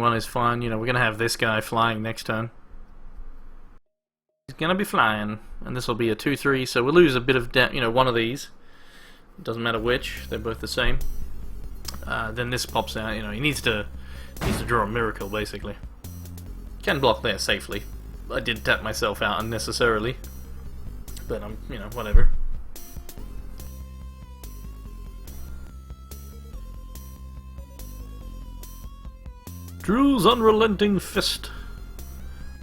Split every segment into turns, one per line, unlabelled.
one is fine. You know, we're gonna have this guy flying next turn. He's gonna be flying, and this will be a 2/3. So we'll lose a bit of one of these. It doesn't matter which; they're both the same. Then this pops out. You know, he needs to draw a miracle basically. Can block there safely. I did tap myself out unnecessarily, but whatever. Drew's unrelenting fist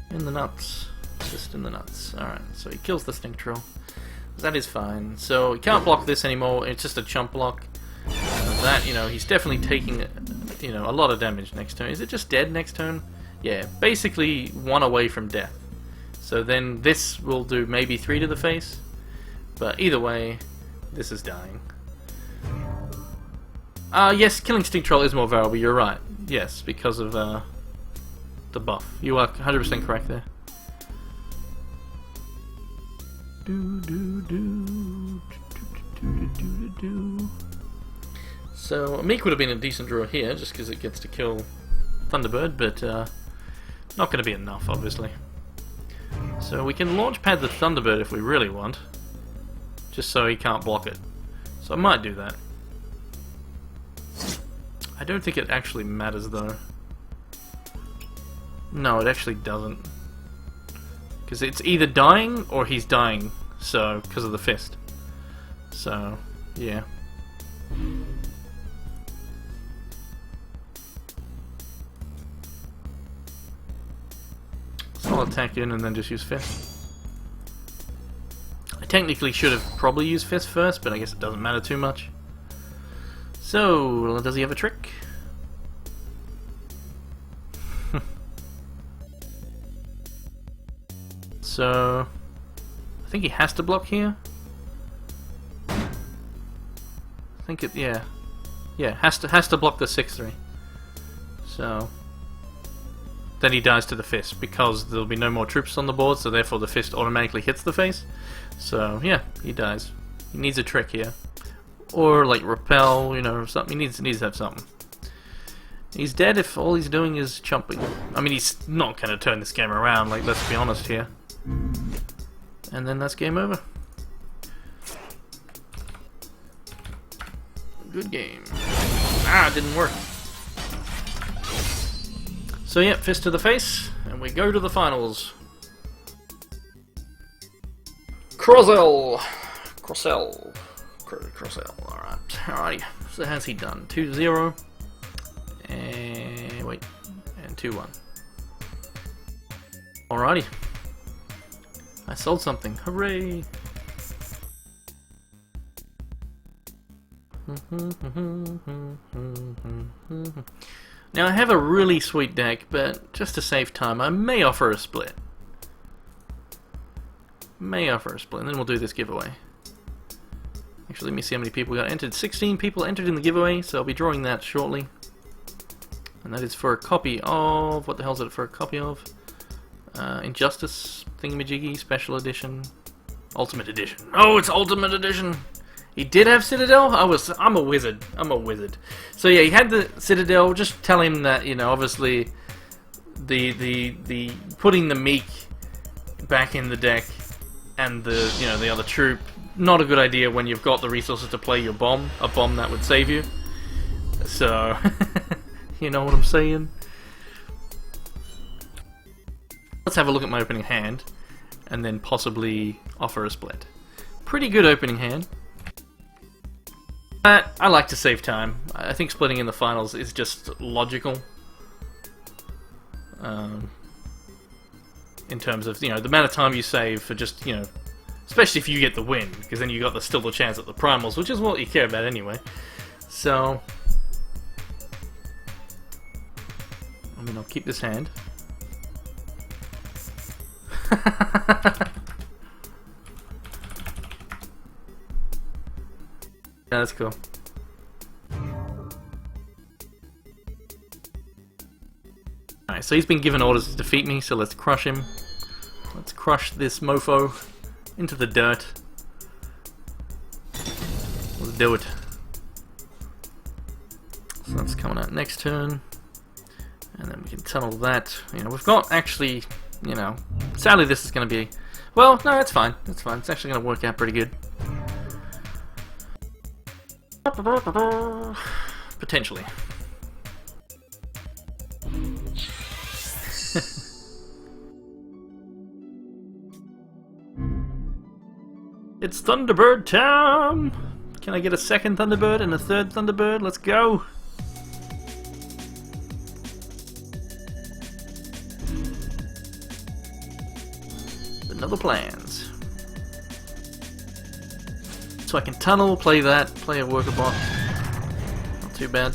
in the nuts. Fist in the nuts. Alright, so he kills the stink troll. That is fine. So he can't block this anymore, it's just a chump block. That, he's definitely taking, a lot of damage next turn. Is it just dead next turn? Yeah, basically 1 away from death. So then this will do maybe 3 to the face. But either way, this is dying. Yes, killing stink troll is more valuable, you're right. Yes, because of the buff. You are 100% correct there. So Meek would have been a decent draw here, just because it gets to kill Thunderbird, but not going to be enough, obviously. So we can launch pad the Thunderbird if we really want, just so he can't block it. So I might do that. I don't think it actually matters though. No, it actually doesn't. Because it's either dying or he's dying, so because of the fist. So, yeah. So I'll attack in and then just use fist. I technically should have probably used fist first, but I guess it doesn't matter too much. So, does he have a trick? So, I think he has to block here. I think it, yeah, has to block the 6/3. So, then he dies to the fist because there'll be no more troops on the board. So therefore, the fist automatically hits the face. So yeah, he dies. He needs a trick here. Or like repel, or something. He needs to have something. He's dead if all he's doing is chumping. I mean, he's not going to turn this game around, like, let's be honest here. And then that's game over. Good game. It didn't work. So yeah, fist to the face, and we go to the finals. Crossell, alright. So how's he done? 2-0, and wait, and 2-1. Alrighty. I sold something, hooray! Now I have a really sweet deck, but just to save time, I may offer a split. And then we'll do this giveaway. Actually, let me see how many people got entered. 16 people entered in the giveaway, so I'll be drawing that shortly. And that is for a copy of... what the hell is it for a copy of? Injustice Thingamajiggy Special Edition. Ultimate Edition. Oh, it's Ultimate Edition! He did have Citadel? I'm a wizard. So yeah, he had the Citadel. Just tell him that, obviously the putting the Meek back in the deck and the other troop, not a good idea when you've got the resources to play your bomb, a bomb that would save you. So you know what I'm saying? Let's have a look at my opening hand and then possibly offer a split. Pretty good opening hand. I like to save time. I think splitting in the finals is just logical. In terms of, the amount of time you save for just, especially if you get the win, because then you got still the chance at the primals, which is what you care about anyway. So, I'll keep this hand. Yeah, that's cool. Alright, so he's been given orders to defeat me, so let's crush him. Let's crush this mofo into the dirt. Let's do it. So that's coming out next turn. And then we can tunnel that. You know, we've got actually, you know, sadly this is going to be, well, no, it's fine. It's fine. It's actually going to work out pretty good. Potentially. It's Thunderbird time! Can I get a second Thunderbird and a third Thunderbird? Let's go! Another plans. So I can tunnel, play that, play a worker bot. Not too bad.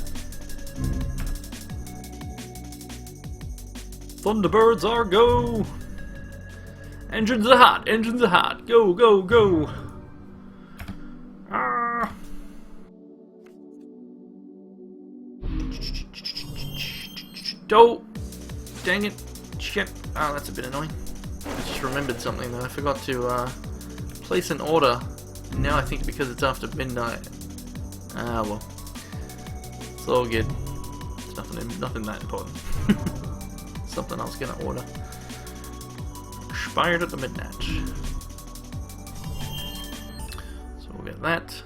Thunderbirds are go! Engines are hot! Engines are hot! Go, go, go! Ah. Oh! Dang it! Shit! Oh, that's a bit annoying. I just remembered something though. I forgot to place an order. Now I think because it's after midnight. Ah well. It's all good. It's nothing that important. Something I was gonna order. Expired at the midnight. So we'll get that.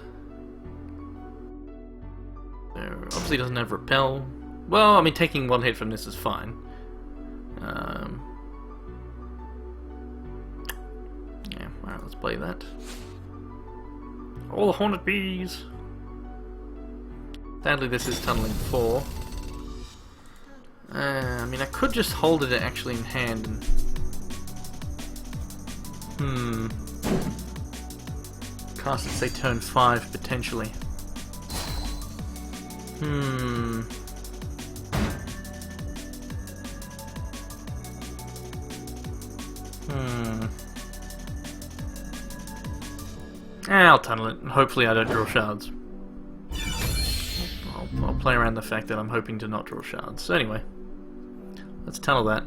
There obviously doesn't have repel. Well, I mean taking one hit from this is fine. Yeah, alright, let's play that. All the hornet bees! Sadly this is tunneling 4. I mean I could just hold it actually in hand and... Cast it say turn 5 potentially. I'll tunnel it, and hopefully I don't draw shards. I'll play around the fact that I'm hoping to not draw shards. So anyway, let's tunnel that.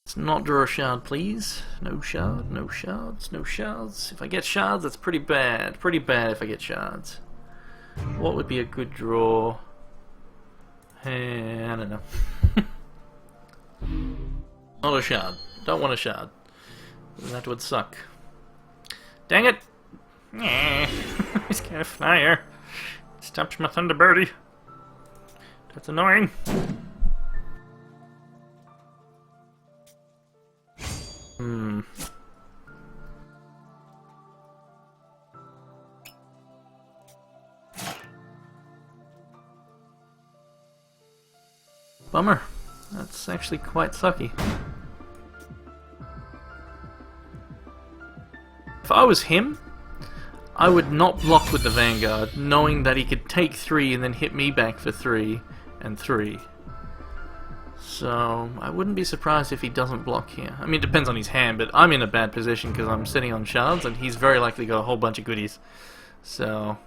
Let's not draw a shard, please. No shard, no shards, no shards. If I get shards, that's pretty bad. Pretty bad if I get shards. What would be a good draw? I don't know. Not a shard. Don't want a shard. That would suck. Dang it! He's got a flyer. Stopped my Thunderbirdie. That's annoying. Bummer. That's actually quite sucky. If I was him, I would not block with the Vanguard, knowing that he could take 3 and then hit me back for 3 and 3. So I wouldn't be surprised if he doesn't block here. I mean, it depends on his hand, but I'm in a bad position because I'm sitting on shards and he's very likely got a whole bunch of goodies. So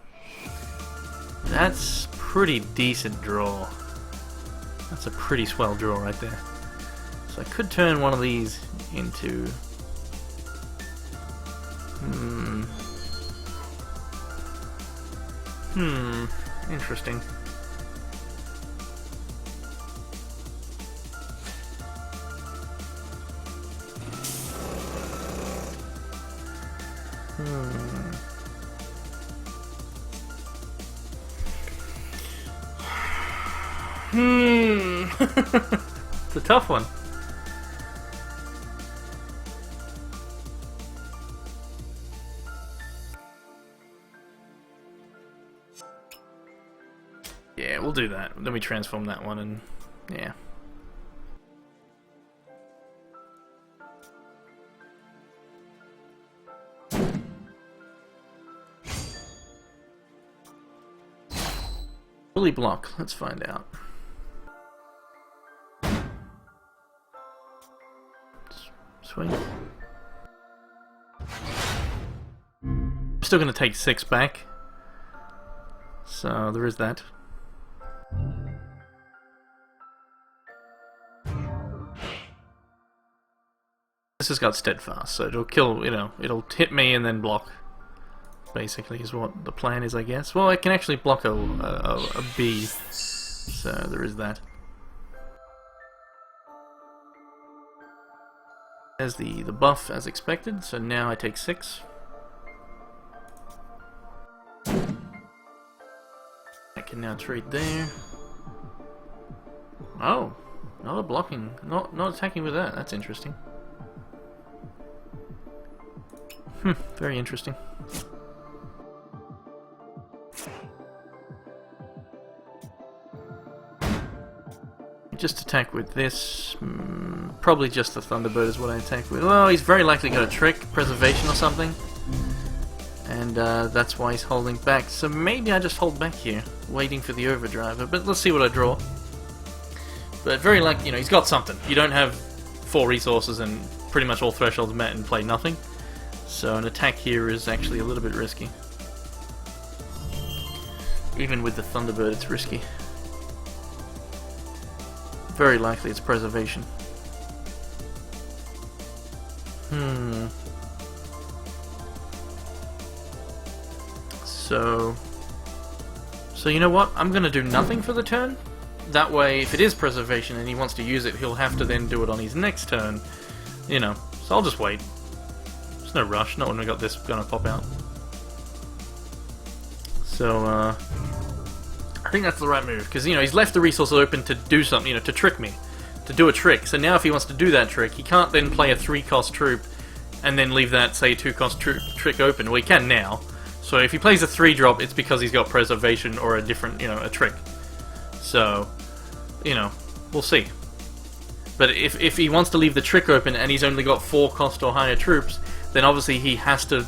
that's pretty decent draw. That's a pretty swell draw right there. So I could turn one of these into... Interesting. It's a tough one. Yeah, we'll do that. Then we transform that one and... yeah. Fully block. Let's find out. Swing. I'm still going to take 6 back. So there is that. This has got steadfast, so it'll kill, you know, it'll hit me and then block. Basically, is what the plan is, I guess. Well, I can actually block a bee So there is that. There's the buff as expected, so now I take 6. I can now trade there. Oh, not a blocking, not attacking with that. That's interesting. Very interesting. Just attack with this. Probably just the Thunderbird is what I attack with. Well, he's very likely got a trick, preservation or something. And that's why he's holding back. So maybe I just hold back here, waiting for the overdriver. But let's see what I draw. But very likely, you know, he's got something. You don't have 4 resources and pretty much all thresholds met and play nothing. So an attack here is actually a little bit risky. Even with the Thunderbird, it's risky. Very likely it's preservation. So you know what? I'm gonna do nothing for the turn. That way, if it is preservation and he wants to use it, he'll have to then do it on his next turn. You know, so I'll just wait. There's no rush, not when we got this gonna pop out. So, I think that's the right move, because, you know, he's left the resource open to do something, you know, to trick me. To do a trick. So now if he wants to do that trick, he can't then play a 3-cost troop and then leave that, say, 2-cost trick open. Well, he can now. So if he plays a 3-drop, it's because he's got preservation or a different, you know, a trick. So, you know, we'll see. But if he wants to leave the trick open and he's only got 4-cost or higher troops, then obviously he has to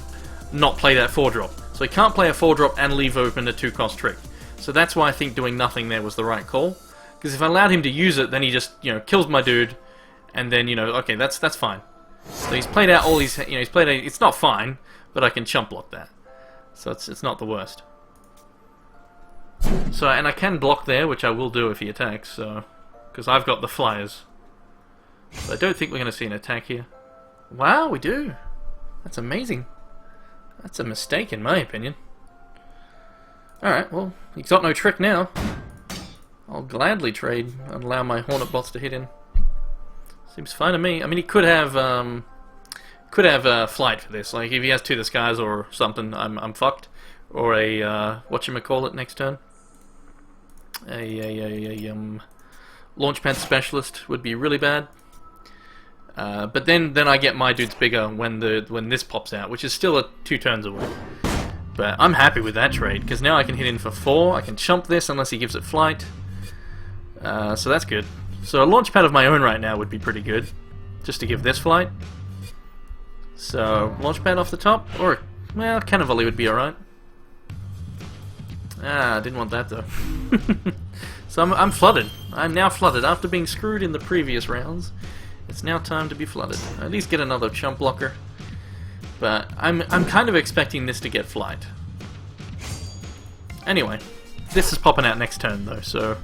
not play that 4-drop. So he can't play a 4-drop and leave open a 2-cost trick. So that's why I think doing nothing there was the right call. Because if I allowed him to use it, then he just, you know, kills my dude, and then, you know, okay, that's fine. So he's played out all these, you know, he's played out, it's not fine, but I can chump block that. So it's not the worst. So, and I can block there, which I will do if he attacks, so, because I've got the flyers. So I don't think we're going to see an attack here. Wow, we do. That's amazing. That's a mistake, in my opinion. Alright, well, he's got no trick now. I'll gladly trade and allow my Hornet bots to hit in. Seems fine to me. I mean, he could have flight for this. Like, if he has 2 the skies or something, I'm fucked. Or a whatchamacallit next turn. A launchpad specialist would be really bad. But then I get my dudes bigger when this pops out, which is still 2 turns away. But I'm happy with that trade because now I can hit in for 4. I can chump this unless he gives it flight. So that's good. So a launch pad of my own right now would be pretty good, just to give this flight. So launch pad off the top, or well, cannon volley would be alright. Ah, didn't want that though. So I'm flooded. I'm now flooded after being screwed in the previous rounds. It's now time to be flooded. At least get another chump blocker. But I'm kind of expecting this to get flight. Anyway, this is popping out next turn though, so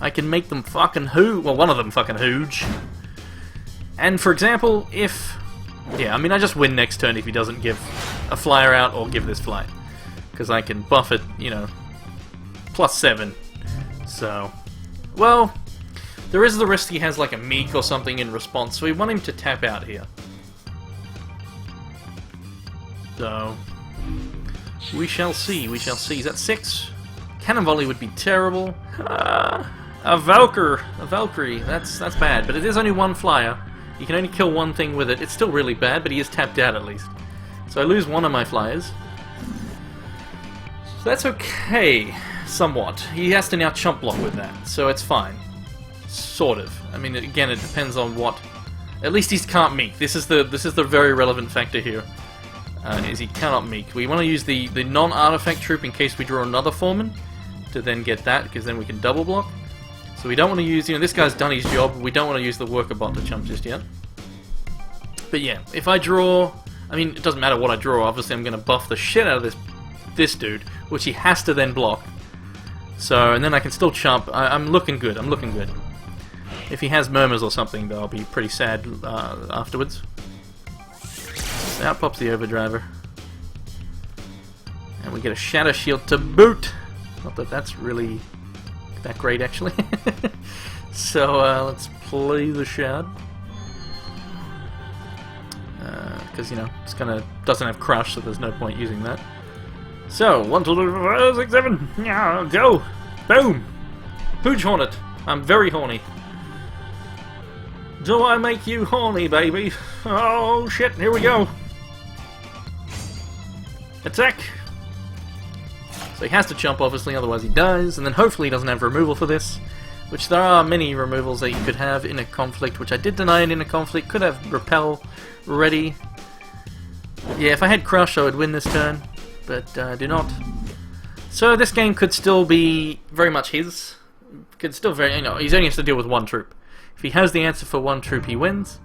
I can make them fucking hooge. Well, one of them fucking hooge. And for example, if... yeah, I mean, I just win next turn if he doesn't give a flyer out or give this flight. Because I can buff it, you know, +7. So, well, there is the risk he has like a meek or something in response, so we want him to tap out here. So, we shall see, we shall see. Is that 6? Cannon volley would be terrible. A Valkyrie, that's bad, but it is only 1 flyer. You can only kill 1 thing with it. It's still really bad, but he is tapped out at least. So I lose 1 of my flyers. So that's okay, somewhat. He has to now chump block with that, so it's fine. Sort of. I mean, again, it depends on what... At least he can't meek. This is the very relevant factor here. Is he cannot meek. We want to use the non-artifact troop in case we draw another foreman to then get that, because then we can double block. So we don't want to use, you know, this guy's done his job. We don't want to use the worker bot to chump just yet. But yeah, if I draw, I mean, it doesn't matter what I draw. Obviously, I'm going to buff the shit out of this dude, which he has to then block. So, and then I can still chump. I'm looking good. I'm looking good. If he has murmurs or something, though, I'll be pretty sad afterwards. So out pops the overdriver. And we get a shatter shield to boot. Not that that's really that great actually. So let's play the Shard. Because, you know, it's gonna doesn't have crush, so there's no point using that. So, 1, 2, 3, 4, 5, 6, 7, yeah, go! Boom! Pooch Hornet! I'm very horny. Do I make you horny, baby? Oh shit, here we go! Attack! So he has to jump, obviously, otherwise he dies, and then hopefully he doesn't have removal for this. Which there are many removals that you could have in a conflict, which I did deny it in a conflict. Could have repel ready. Yeah, if I had crush I would win this turn, but I do not. So this game could still be very much his. Could still very, you know, he only has to deal with one troop. If he has the answer for one troop, he wins.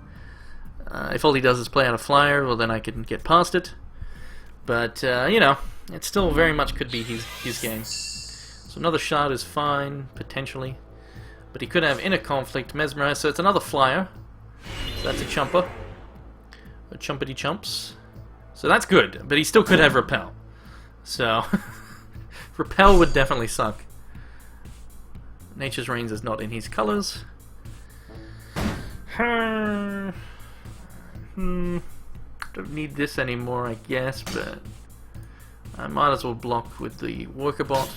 If all he does is play out a flyer, well then I can get past it. But you know, it still very much could be his game. So another shard is fine potentially. But he could have inner conflict, mesmerize, so it's another flyer. So that's a chumper. A chumpity chumps. So that's good, but he still could have repel. So repel would definitely suck. Nature's Reigns is not in his colors. Don't need this anymore, I guess, but I might as well block with the worker bot.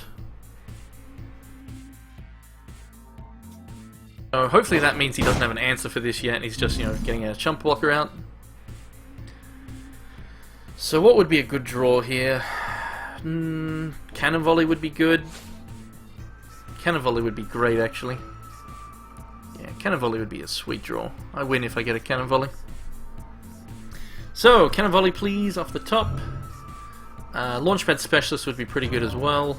So hopefully that means he doesn't have an answer for this yet, and he's just, you know, getting a chump blocker out. So what would be a good draw here? Cannon volley would be good. Cannon volley would be great, actually. Yeah, cannon volley would be a sweet draw. I win if I get a cannon volley. So, cannon volley please, off the top. Launchpad specialist would be pretty good as well.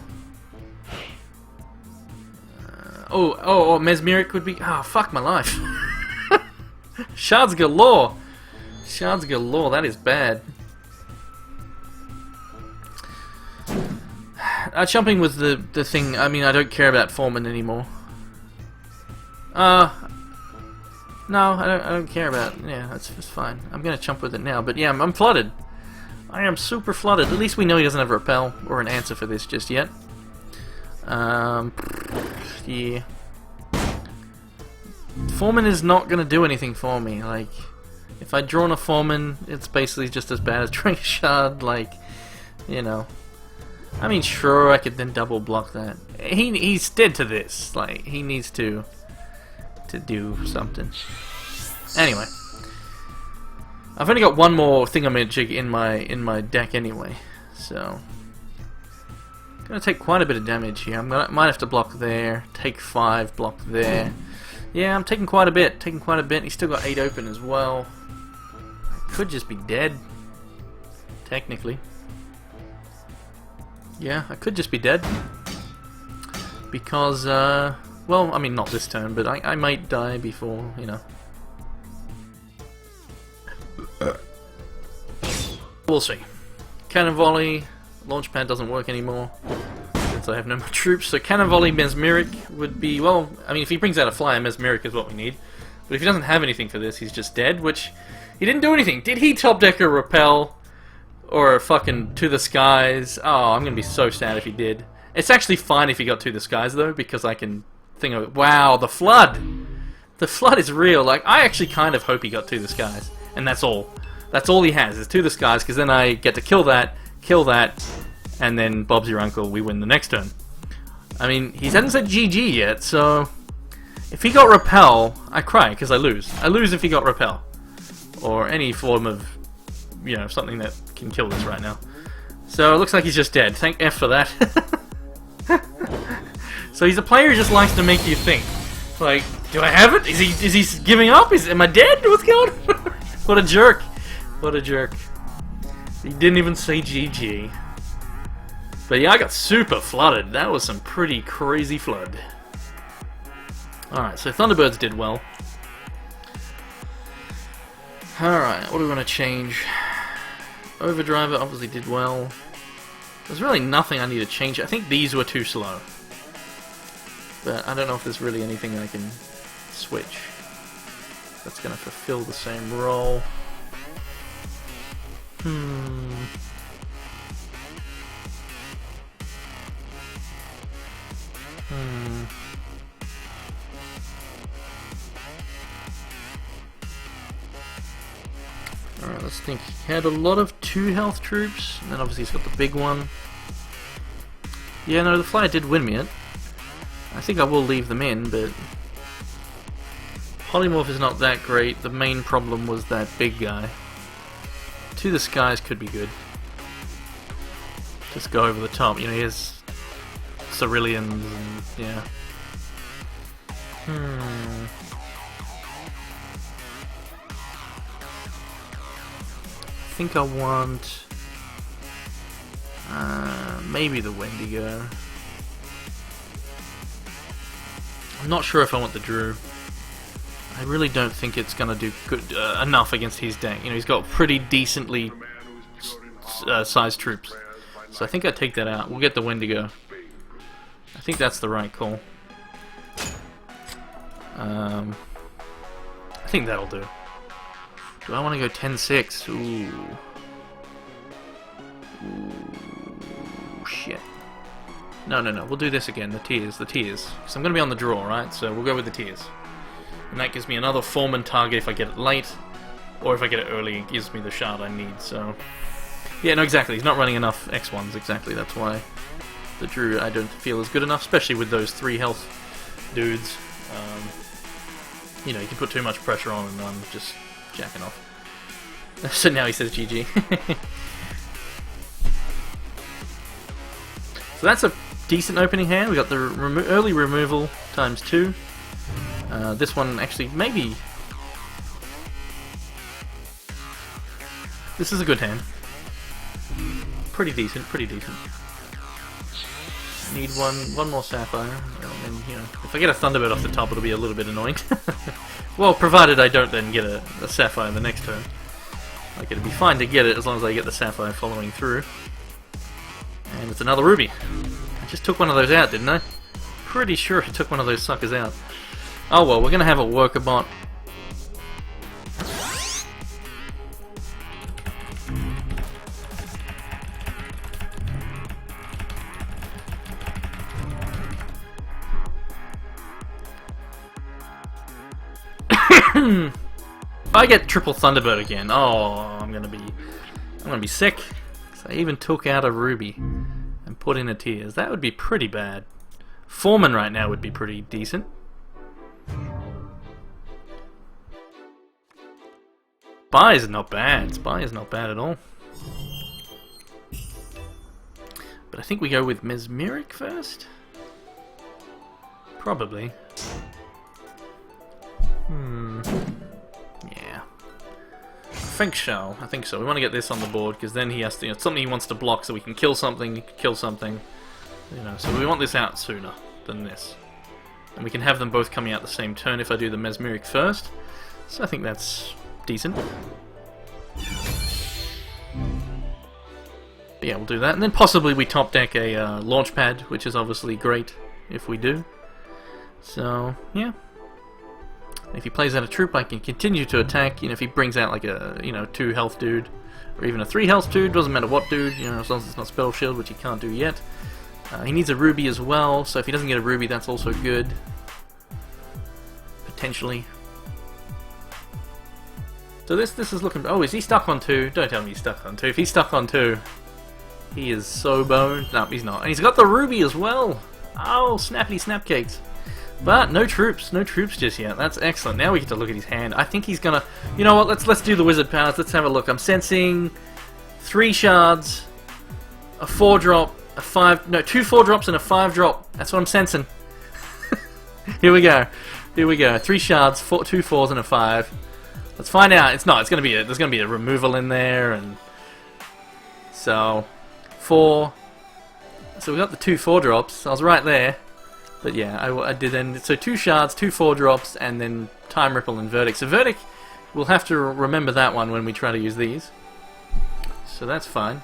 Oh, mesmeric would be... Ah, fuck my life. Shards galore. Shards galore, that is bad. Jumping was the thing. I mean, I don't care about Foreman anymore. No, I don't care about... Yeah, that's fine. I'm gonna jump with it now, but yeah, I'm flooded. I am super flooded. At least we know he doesn't have a repel or an answer for this just yet. Yeah. Foreman is not gonna do anything for me. Like, if I draw on a Foreman, it's basically just as bad as drawing a Shard. Like, you know. I mean, sure, I could then double block that. He's dead to this. Like, he needs to do something. Anyway, I've only got one more thingamajig in my deck anyway, so I'm gonna take quite a bit of damage here. Might have to block there, take 5, block there. Yeah, I'm taking quite a bit. He's still got 8 open as well. I could just be dead, technically. Yeah, I could just be dead because, well, I mean, not this turn, but I might die before, you know. We'll see. Cannon volley, launchpad doesn't work anymore since I have no more troops. So cannon volley, mesmeric would be, well, I mean, if he brings out a flyer, mesmeric is what we need. But if he doesn't have anything for this, he's just dead, which he didn't do anything. Did he top deck a repel or fucking to the skies? Oh, I'm gonna be so sad if he did. It's actually fine if he got to the skies though, because I can think of it. Wow, the flood! The flood is real. Like, I actually kind of hope he got to the skies, and that's all. That's all he has, is to the skies, because then I get to kill that, and then Bob's your uncle, we win the next turn. I mean, he hasn't said GG yet, so if he got repel, I cry, because I lose. I lose if he got repel. Or any form of, you know, something that can kill this right now. So it looks like he's just dead. Thank F for that. So he's a player who just likes to make you think. Like, do I have it? Is he giving up? Am I dead? What's going on? What a jerk. What a jerk. He didn't even say GG. But yeah, I got super flooded. That was some pretty crazy flood. Alright, so Thunderbirds did well. Alright, what do we want to change? Overdriver obviously did well. There's really nothing I need to change. I think these were too slow. But I don't know if there's really anything I can switch that's going to fulfill the same role. let's think. He had a lot of 2 health troops, and then obviously he's got the big one. Yeah, no, the flyer did win me it. I think I will leave them in, but polymorph is not that great. The main problem was that big guy. To the skies could be good. Just go over the top. You know, he has ceruleans and yeah. I think I want maybe the Wendigo. I'm not sure if I want the Drew. I really don't think it's gonna do good enough against his deck. You know, he's got pretty decently sized troops, so I think I take that out. We'll get the Wendigo. I think that's the right call. I think that'll do. Do I want to go 10-6? Ooh. Ooh, shit. No, we'll do this again, the tiers. Because I'm going to be on the draw, right? So we'll go with the tiers. And that gives me another foreman target if I get it late, or if I get it early, it gives me the shard I need, so... Yeah, no, exactly, he's not running enough X1s, exactly, that's why the Drew I don't feel is good enough, especially with those 3 health dudes. You know, you can put too much pressure on and I'm just jacking off. So now he says GG. So that's a decent opening hand. We got the early removal times 2. This one actually, maybe... This is a good hand. Pretty decent. Need one more Sapphire, and you know, if I get a Thunderbird off the top, it'll be a little bit annoying. Well, provided I don't then get a Sapphire the next turn. Like, it'd be fine to get it as long as I get the Sapphire following through. And it's another Ruby. I just took one of those out, didn't I? Pretty sure I took one of those suckers out. Oh well, we're gonna have a worker bot. If I get triple Thunderbird again, oh, I'm gonna be sick. 'Cause I even took out a Ruby and put in a Tears. That would be pretty bad. Foreman right now would be pretty decent. Spy is not bad. Spy is not bad at all. But I think we go with Mesmeric first? Probably. Yeah. I think so. We want to get this on the board because then he has to, you know, something he wants to block so we can kill something, you know, so we want this out sooner than this. And we can have them both coming out the same turn if I do the Mesmeric first. So I think that's decent. But yeah, we'll do that. And then possibly we top deck a launch pad, which is obviously great if we do. So, yeah. If he plays out a troop, I can continue to attack. You know, if he brings out like a, you know, 2 health dude, or even a 3 health dude, doesn't matter what dude, you know, as long as it's not Spell Shield, which he can't do yet. He needs a Ruby as well, so if he doesn't get a Ruby, that's also good. Potentially. So this is looking... Oh, is he stuck on 2? Don't tell me he's stuck on 2. If he's stuck on 2, he is so boned. No, he's not. And he's got the Ruby as well! Oh, snappity snapcakes. But no troops just yet. That's excellent. Now we get to look at his hand. I think he's gonna... You know what, let's do the wizard powers. Let's have a look. I'm sensing 3 shards, a 4-drop, a 5... No, 2 4-drops and a 5-drop. That's what I'm sensing. Here we go. 3 shards, 2 4s and a 5. Let's find out. It's not. It's gonna be there's gonna be a removal in there, and so 4. So we got the 2 4-drops. I was right there. But yeah, I did then. So 2 shards, 2 4-drops, and then Time Ripple and Verdict. So Verdict, we'll have to remember that one when we try to use these. So that's fine.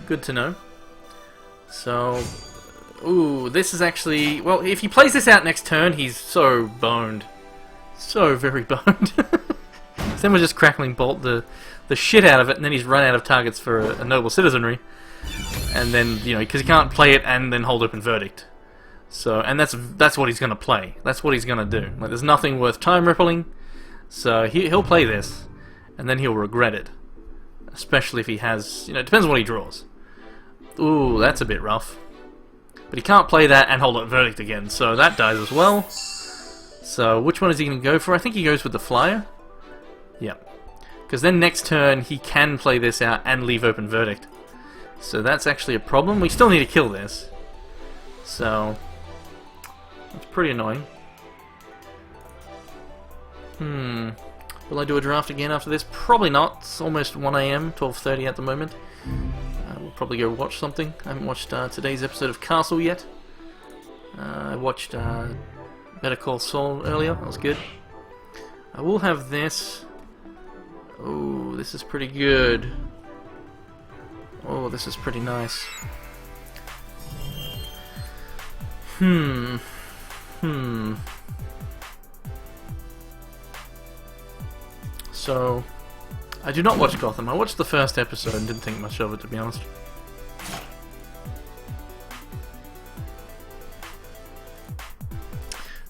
Good to know. So, ooh, this is actually... Well, if he plays this out next turn, he's so boned. So very boned. Then we're just crackling bolt the shit out of it, and then he's run out of targets for a noble citizenry. And then, you know, because he can't play it and then hold open Verdict. So, and that's what he's going to play. That's what he's going to do. Like, there's nothing worth time rippling. So he'll play this. and then he'll regret it. Especially if he has, it depends on what he draws. Ooh, that's a bit rough. But he can't play that and hold up Verdict again, so that dies as well. So, which one is he going to go for? I think he goes with the Flyer. Yep. Because then next turn, he can play this out and leave open Verdict. So that's actually a problem. We still need to kill this. So, it's pretty annoying. Will I do a draft again after this? Probably not. It's almost 1 AM, 12:30 at the moment. We'll probably go watch something. I haven't watched today's episode of Castle yet. I watched Better Call Saul earlier. That was good. I will have this. Oh, this is pretty good. Oh, this is pretty nice. So, I do not watch Gotham. I watched the first episode and didn't think much of it, to be honest.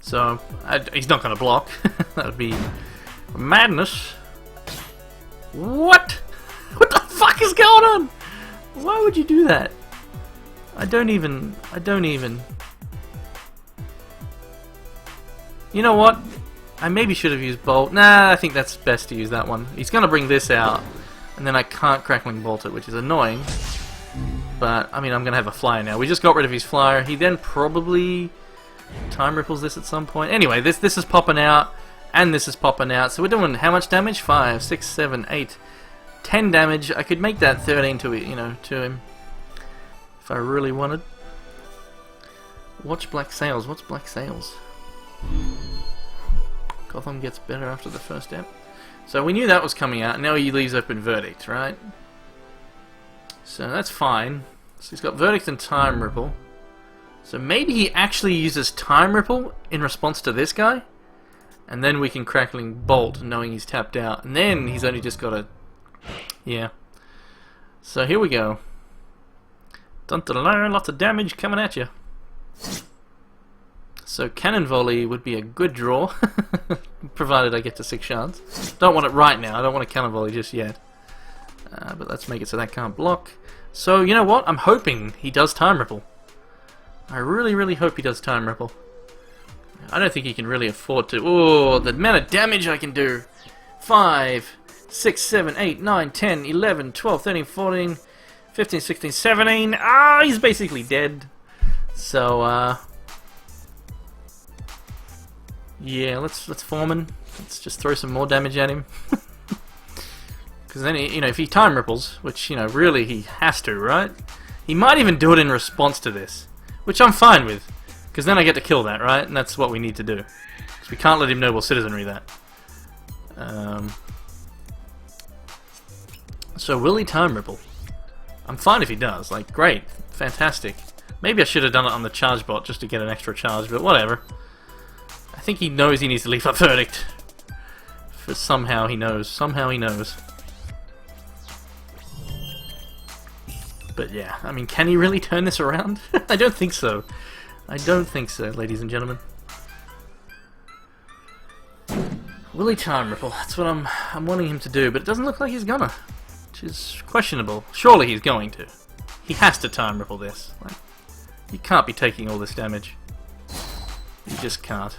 So, he's not going to block. That would be madness. What? What the fuck is going on? Why would you do that? I don't even... You know what? I maybe should have used Bolt. Nah, I think that's best to use that one. He's going to bring this out, and then I can't Crackling Bolt it, which is annoying. But, I mean, I'm going to have a Flyer now. We just got rid of his Flyer. He then probably Time Ripples this at some point. Anyway, this is popping out, and this is popping out. So we're doing how much damage? 5, 6, 7, 8, 10 damage. I could make that 13 to him if I really wanted. Watch Black Sails. What's Black Sails? Gotham gets better after the first step. So we knew that was coming out. Now he leaves open Verdict, right? So that's fine. So he's got Verdict and Time Ripple. So maybe he actually uses Time Ripple in response to this guy, and then we can Crackling Bolt, knowing he's tapped out, and then he's only just got a... Yeah. So here we go. Dun -dun -dun, lots of damage coming at you. So Cannon Volley would be a good draw, provided I get to 6 shards. Don't want it right now. I don't want a Cannon Volley just yet. But let's make it so that can't block. So you know what? I'm hoping he does Time Ripple. I really, really hope he does Time Ripple. I don't think he can really afford to. Oh, the amount of damage I can do. 5, 6, 7, 8, 9, 10, 11, 12, 13, 14, 15, 16, 17. Ah, he's basically dead. So, yeah, let's Foreman. Let's just throw some more damage at him. Because then, if he Time Ripples, which, really he has to, right? He might even do it in response to this, which I'm fine with. Because then I get to kill that, right? And that's what we need to do. Because we can't let him Noble Citizenry that. So will he Time Ripple? I'm fine if he does. Like, great. Fantastic. Maybe I should have done it on the charge bot just to get an extra charge, but whatever. I think he knows he needs to leave a Verdict. For somehow he knows. Somehow he knows. But yeah, I mean, can he really turn this around? I don't think so. I don't think so, ladies and gentlemen. Will he Time Ripple? That's what I'm wanting him to do, but it doesn't look like he's gonna. Which is questionable. Surely he's going to. He has to Time Ripple this. Like, he can't be taking all this damage. He just can't.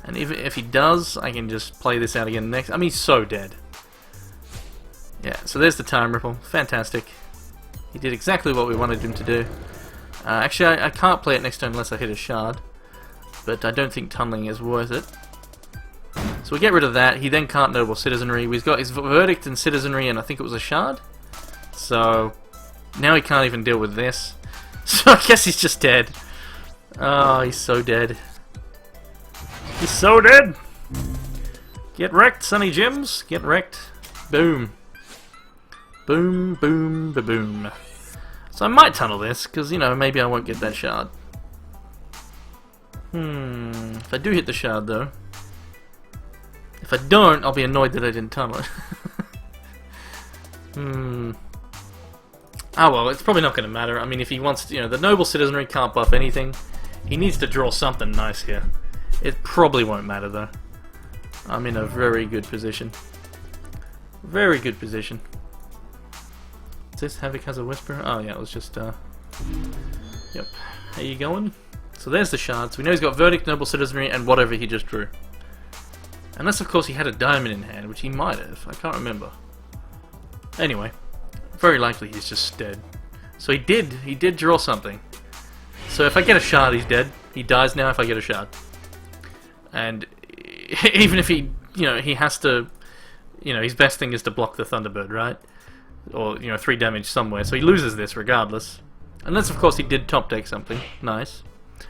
And if he does, I can just play this out again next. I mean, he's so dead. Yeah, so there's the Time Ripple. Fantastic. He did exactly what we wanted him to do. Actually, I can't play it next turn unless I hit a shard. But I don't think tunneling is worth it. So we get rid of that. He then can't Noble Citizenry. We've got his Verdict and Citizenry, and I think it was a shard. So now he can't even deal with this. So I guess he's just dead. Oh, he's so dead. He's so dead! Get wrecked, Sonny Jims. Get wrecked. Boom. Boom, boom, ba-boom. So I might tunnel this, because, maybe I won't get that shard. If I do hit the shard, though. If I don't, I'll be annoyed that I didn't tunnel it. Ah, well, it's probably not going to matter. I mean, if he wants to, the Noble Citizenry can't buff anything. He needs to draw something nice here. It probably won't matter, though. I'm in a very good position. Very good position. Is this Havoc has a Whisper? Oh yeah, it was just, yep. How you going? So there's the shards. We know he's got Verdict, Noble Citizenry, and whatever he just drew. Unless, of course, he had a diamond in hand, which he might have. I can't remember. Anyway, very likely he's just dead. So he did draw something. So if I get a shard, he's dead. He dies now if I get a shard. And even if he, he has to, his best thing is to block the Thunderbird, right? Or, 3 damage somewhere. So he loses this regardless. Unless, of course, he did top deck something. Nice.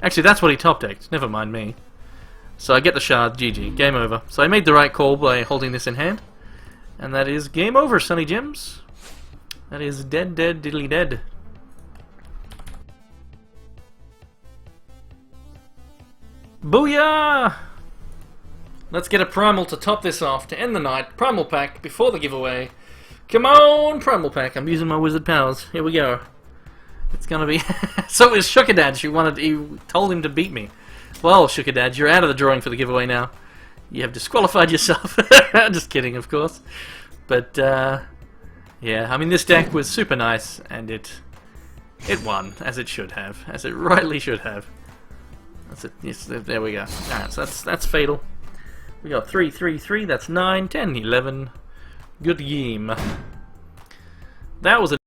Actually, that's what he top decked. Never mind me. So I get the shard. GG. Game over. So I made the right call by holding this in hand. And that is game over, Sonny Jims. That is dead, diddly dead. Booyah! Let's get a Primal to top this off to end the night. Primal pack before the giveaway. Come on, Primal pack. I'm using my wizard powers. Here we go. It's gonna be... So it was Shukadad. He told him to beat me. Well, Shukadad, you're out of the drawing for the giveaway now. You have disqualified yourself. Just kidding, of course. But, yeah, I mean, this deck was super nice, and it won, as it should have. As it rightly should have. That's it. Yes, there we go. Alright, so that's Fatal. We got 3, 3, 3, that's 9, 10, 11. Good game. That was a